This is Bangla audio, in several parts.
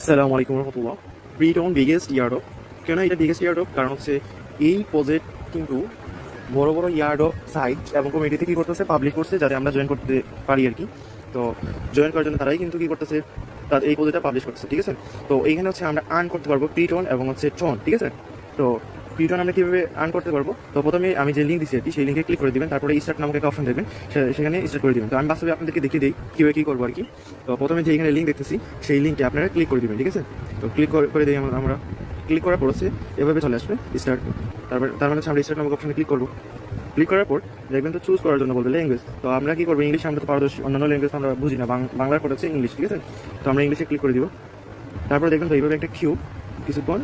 আসসালামু আলাইকুম রহমতুল্লাহ। প্রিটন বিগেস্ট ইয়ারডপ। কেন এটা বিগেস্ট ইয়ারডপ? কারণ হচ্ছে এই প্রজেক্ট কিন্তু বড় বড় ইয়ারডপ সাইট এবং কমিটিতে কী করতেছে, পাবলিক করছে যাতে আমরা জয়েন করতে পারি আর কি। তো জয়েন করার জন্য তারাই কিন্তু কী করতেছে, তার এই প্রজেক্টটা পাবলিশ করতেছে, ঠিক আছে। তো এইখানে হচ্ছে আমরা আর্ন করতে পারবো প্রিটন এবং হচ্ছে টন, ঠিক আছে। তো প্রিটন আমরা কীভাবে আর্ন করতে পারবো? তো প্রথমে আমি যে লিঙ্ক দিচ্ছি আর কি, সেই লিঙ্কে ক্লিক করে দেবেন, তারপরে স্টার্ট নামক একটা অপশন দেখবেন, সেখানে স্টার্ট করে দেবেন। তো আমি বাস্তবে আপনাদেরকে দেখিয়ে দিই কীভাবে কী করবো আর কি। তো প্রথমে যে এখানে লিঙ্ক দেখতেছি সেই লিঙ্কে আপনারা ক্লিক করে দেবেন, ঠিক আছে। তো ক্লিক করে দিই আমরা। ক্লিক করার পর হচ্ছে এভাবে চলে আসবে স্টার্ট। তার মানে হচ্ছে আমরা স্টার্ট নামক অপশনে ক্লিক করবো। ক্লিক করার পর দেখবেন তো চুজ করার জন্য বলবে ল্যাঙ্গুয়েজ। তো আমরা কী করবো, ইংলিশ আমরা তো পারদর্শী, অন্যান্য ল্যাঙ্গুয়েজ আমরা বুঝি না, বাংলার পর হচ্ছে ইংলিশ, ঠিক আছে। তো আমরা ইংলিশে ক্লিক করে দিব। তারপরে দেখবেন তো এইভাবে একটা কিউব কিছুক্ষণ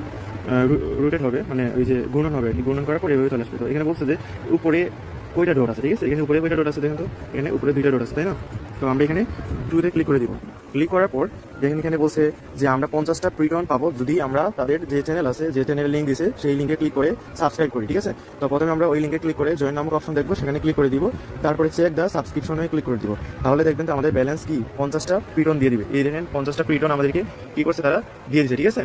রোটেট হবে, মানে ওই যে গুণন হবে আর কি। গুণন করার পর এভাবে চলে আসবে। তো এখানে বলছে যে উপরে কয়টা ডট আছে, ঠিক আছে। এখানে উপরে কয়টা ডট আছে দেখেন তো, এখানে উপরে 2টা ডট আছে, তাই না। তো আমরা এখানে 2তে ক্লিক করে দিব। ক্লিক করার পর দেখেন এখানে বলছে যে আমরা 50টা প্রিটন পাবো যদি আমরা তাদের যে চ্যানেল আছে, যে চ্যানেলের লিঙ্ক দিয়েছে সেই লিঙ্কে ক্লিক করে সাবস্ক্রাইব করি, ঠিক আছে। তো প্রথমে আমরা ওই লিঙ্কে ক্লিক করে জয়েন নামক অপশন দেখবো, সেখানে ক্লিক করে দিব। তারপরে চেক দ্য সাবস্ক্রিপশনে ক্লিক করে দিব। তাহলে দেখবেন তো আমাদের ব্যালেন্স কি 50টা প্রিটন দিয়ে দিবে। এই দেখেন 50টা প্রিটন আমাদেরকে কী করছে, তারা দিয়ে দিচ্ছে, ঠিক আছে।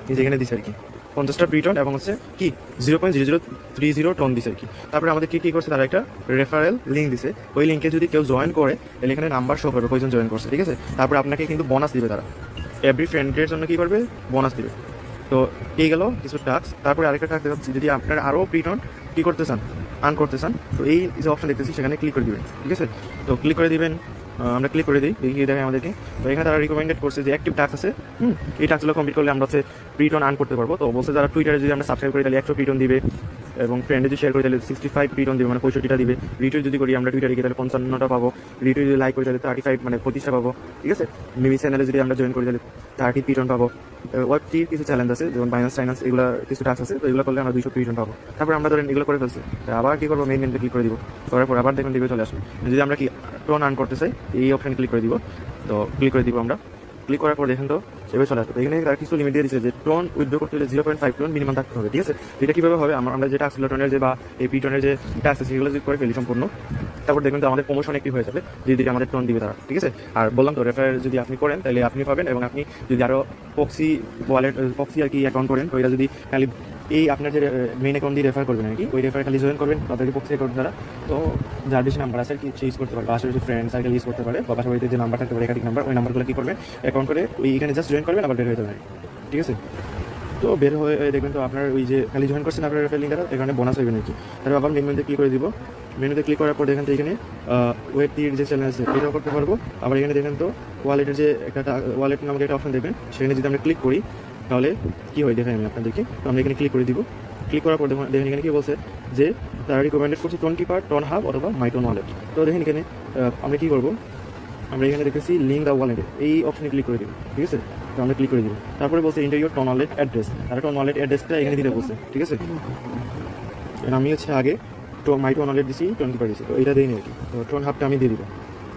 এই যেখানে দিচ্ছে আর কি 50টা প্রিটন এবং হচ্ছে কি 0.0030 টন দিছে আর কি। তারপরে আমাদের কী করছে, তারা একটা রেফারেল লিঙ্ক দিছে। ওই লিঙ্কে যদি কেউ জয়েন করে তাহলে এখানে নাম্বার শো করবে কয়জন জয়েন করছে, ঠিক আছে। তারপরে আপনাকে কিন্তু বোনাস দিবে, তারা এভরি ফ্রেন্ডের জন্য কী করবে, বোনাস দিবে। তো এই গেল কিছু টাস্ক। তারপরে আরেকটা টাস্ক দেখাচ্ছি, যদি আপনারা আরও প্রিটন কী করতে চান, আর্ন করতে চান, তো এই যে অপশন দেখতেছি সেখানে ক্লিক করে দিবেন, ঠিক আছে। তো ক্লিক করে দিবেন, আমরা ক্লিক করে দিই, দেখিয়ে দেখাই আমাদেরকে। তো এখানে তারা রিকমেন্ডেড করছে যে অ্যাক্টিভ টাস্ক আছে, এই টাস্কগুলো কমপ্লিট করলে আমরা হচ্ছে প্রিটন আর্ন করতে পারবো। তো বলছে যারা টুইটারে যদি আমরা সাবস্ক্রাইব করি তাহলে 100 প্রিটন দিবে, এবং ফ্রেন্ডে যদি শেয়ার করি তাহলে 65 প্রিটন দিবে, মানে 65টা দিবে। রিটুইট যদি করি আমরা টুইটারে গিয়ে তাহলে 55টা পাবো। রিটুইট যদি লাইক করি তাহলে 35 মানে 25টা পাবো, ঠিক আছে। মিমি চ্যানেলে যদি আমরা জয়েন করি তাহলে 30 প্রিটন পাবো। ওয়েবটির কিছু চ্যালেঞ্জ আছে, যেমন ফাইন্যান্স এগুলো কিছু টাস্ক আছে, তো এগুলো করলে আমরা 200 প্রিটন পাবো। তারপর আমরা ধরেন এগুলো করে ফেলছি, আবার কী করবো, মেইন মেনুতে ক্লিক করে দিব। করার পর আবার দেখুন দিকে চলে আসবে। যদি আমরা কি টন আর্ন করতে চাই এই অপশানে ক্লিক করে দিব। তো ক্লিক করে দিব আমরা। ক্লিক করার পর দেখেন তো এভাবে চলে আসবে। এখানে তারা কিছু লিমিট দিয়ে দিচ্ছে যে টন উইথড্র করতে হলে 0.5 টন মিনিমাম থাকতে হবে, ঠিক আছে। এটা কীভাবে হবে, আমরা যে টাস্ক টনের যে বা এই প্রিটনের যে টাস্ক আছে সেগুলো যদি করে ফেলি সম্পূর্ণ, তারপর দেখবেন তো আমাদের প্রমোশন একটি হয়ে যাবে, যদি আমাদের টন দিবে তারা, ঠিক আছে। আর বললাম তো রেফার যদি আপনি করেন তাহলে আপনি পাবেন, এবং আপনি যদি আরও পক্সি আর কি অ্যাকাউন্ট করেন, তো এটা যদি খালি এই আপনার যে মেইন অ্যাকাউন্ট দিয়ে রেফার করবেন আর কি, ওই রেফার খালি জয়েন করবেন তাদেরকে পক্সি অ্যাকাউন্ট দ্বারা। তো যার বেশি নাম্বার আছে আর কি সে ইউজ করতে পারে, বা আশেপাশে ফ্রেন্ড সার্কেল ইউজ করতে পারে, বা পাশাপাশিতে যে নাম্বার থাকতে পারে একাধিক নাম্বার, ওই নাম্বারগুলো কী করবেন, অ্যাকাউন্ট করে ওই এখানে জাস্ট জয়েন করবেন, আবার বের হয়ে যাবেন, ঠিক আছে। তো বের হয়ে দেখবেন তো আপনার ওই যে খালি জয়েন করছেন আপনার রেফারেল লিঙ্কটা, এখানে বোনাস হইবে নাকি। তারপর আবার মেনুতে ক্লিক করে দিব। মেনুতে ক্লিক করার পর দেখেন তো এখানে ওয়েবটির যে চ্যানেল আছে এটাও করতে পারবো। আবার এখানে দেখেন তো ওয়ালেটের যে একটা ওয়ালেট নামক একটা অপশন দেখবেন, সেখানে যদি আমরা ক্লিক করি তাহলে কী হয় দেখাই আমি আপনাদেরকে। তো আমরা এখানে ক্লিক করে দিব। ক্লিক করার পর দেখেন এখানে কী বলছে যে তারা রিকমেন্ডেড করছে 20 টন হাব অথবা মাইটন ওয়ালেট। তো দেখেন এখানে আমরা কী করবো, আমরা এখানে দেখতেছি লিঙ্ক দ্য ওয়ালেট, এই অপশনে ক্লিক করে দিব, ঠিক আছে। তো আমরা ক্লিক করে দিব। তারপরে বলছে enter your TON wallet address, তারা টন ওয়ালেট অ্যাড্রেসটা এখানে দিতে বলছে, ঠিক আছে। আমি হচ্ছে আগে মাইটন ওয়ালেট দিচ্ছি 20 দিচ্ছি, তো এটা দিই আর কি। তো টন হাবটা আমি দিয়ে দিব।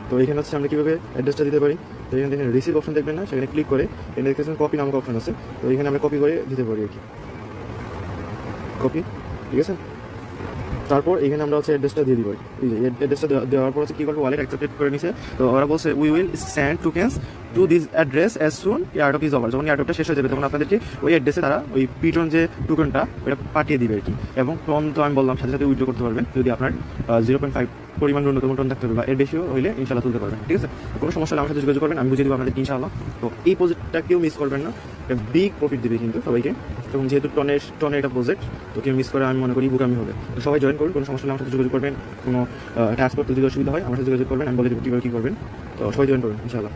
তো এখানে হচ্ছে আমরা কীভাবে অ্যাড্রেসটা দিতে পারি, তো এখানে দেখেন রিসিভ অপশন দেখবেন না, সেখানে ক্লিক করে এখানে দেখতেছেন কপি নামক অপশন আছে, তো এখানে আমরা কপি করে দিতে পারি আর কি, কপি, ঠিক আছে। তারপর এখানে আমরা হচ্ছে অ্যাড্রেসটা দিয়ে দিব। এই যে অ্যাড্রেসটা দেওয়ার পর হচ্ছে কী করবো, ওয়ালেট অ্যাকসেপ্টেড করে নিছে। তো ওরা বলছে we will send tokens to this address as soon airdrop is over. যখন এয়ারড্রপটা শেষ হয়ে যাবে তখন আপনাদেরকে ওই অ্যাড্রেসে তারা ওই প্রিটন যে টোকেনটা ওটা পাঠিয়ে দিবে আর কি। এবং টন তো আমি বললাম সাথে সাথে উইথড্র করতে পারবেন, যদি আপনার 0.5 পরিমাণ ন্যূনতম টন থাকতে হবে, বা এর বেশিও হইলে ইনশাল্লাহ তুলতে পারবেন, ঠিক আছে। কোনো সমস্যা হলে আমার সাথে যোগাযোগ করবেন, আমি বুঝিয়ে দেবো আপনাদেরকে ইনশাআল্লাহ। তো এই প্রজেক্টটা কেউ মিস করবেন না, বিগ প্রফিট দেবে কিন্তু সবাইকে। এবং যেহেতু টনের একটা প্রজেক্ট, তো কেউ মিস করে আমি মনে করি বুকামি হবে। তো সবাই জয়েন করুন, কোনো সমস্যা হলে আমার সাথে যোগাযোগ করবেন। কোনো টাস্ক করতে যদি অসুবিধা হয় আমার সাথে যোগাযোগ করবেন, আমি বলে দেবো কীভাবে কী করবেন। তো সবাই জয়েন করবেন ইনশাআল্লাহ।